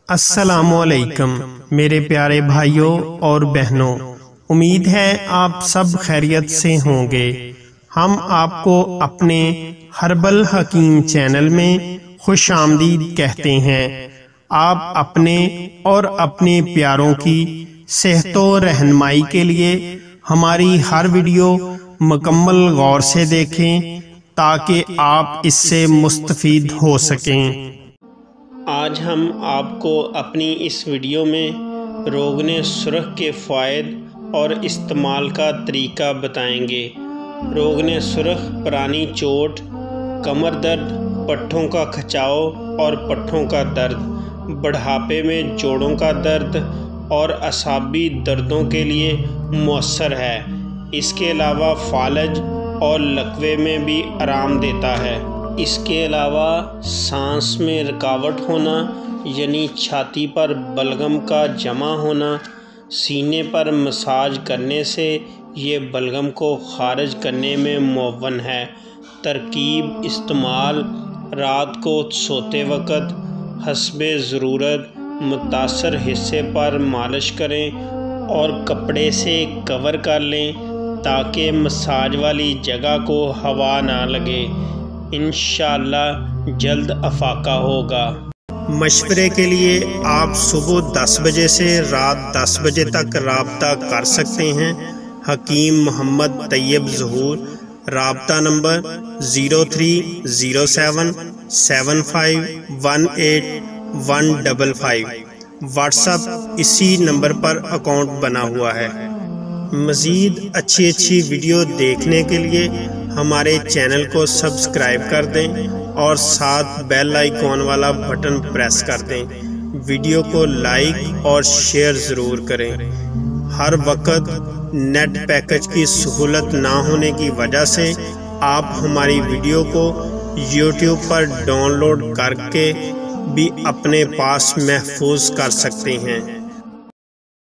السلام علیکم میرے پیارے بھائیوں اور بہنوں، امید ہے آپ سب خیریت سے ہوں گے۔ ہم آپ کو اپنے ہربل حکیم چینل میں خوش آمدید کہتے ہیں۔ آپ اپنے اور اپنے پیاروں کی صحت و رہنمائی کے لیے ہماری ہر ویڈیو مکمل غور سے دیکھیں تاکہ آپ اس سے مستفید ہو سکیں۔ آج ہم آپ کو اپنی اس ویڈیو میں روغن سرخ کے فوائد اور استعمال کا طریقہ بتائیں گے۔ روغن سرخ پرانی چوٹ، کمر درد، پٹھوں کا کھچاؤ اور پٹھوں کا درد، بڑھاپے میں جوڑوں کا درد اور اعصابی دردوں کے لیے مؤثر ہے۔ اس کے علاوہ فالج اور لکوے میں بھی آرام دیتا ہے۔ اس کے علاوہ سانس میں رکاوٹ ہونا یعنی چھاتی پر بلغم کا جمع ہونا، سینے پر مساج کرنے سے یہ بلغم کو خارج کرنے میں معاون ہے۔ ترکیب استعمال: رات کو سوتے وقت حسب ضرورت متاثر حصے پر مالش کریں اور کپڑے سے کور کر لیں تاکہ مساج والی جگہ کو ہوا نہ لگے۔ انشاءاللہ جلد افاقہ ہوگا۔ مشورے کے لیے آپ صبح 10 بجے سے رات 10 بجے تک رابطہ کر سکتے ہیں۔ حکیم محمد طیب ظہور، رابطہ نمبر 0307 75 18 155۔ واٹس ایپ اسی نمبر پر اکاؤنٹ بنا ہوا ہے۔ مزید اچھی ویڈیو دیکھنے کے لیے ہمارے چینل کو سبسکرائب کر دیں اور ساتھ بیل آئیکن والا بٹن پریس کر دیں۔ ویڈیو کو لائک اور شیئر ضرور کریں۔ ہر وقت نیٹ پیکج کی سہولت نہ ہونے کی وجہ سے آپ ہماری ویڈیو کو یوٹیوب پر ڈاؤن لوڈ کر کے بھی اپنے پاس محفوظ کر سکتے ہیں۔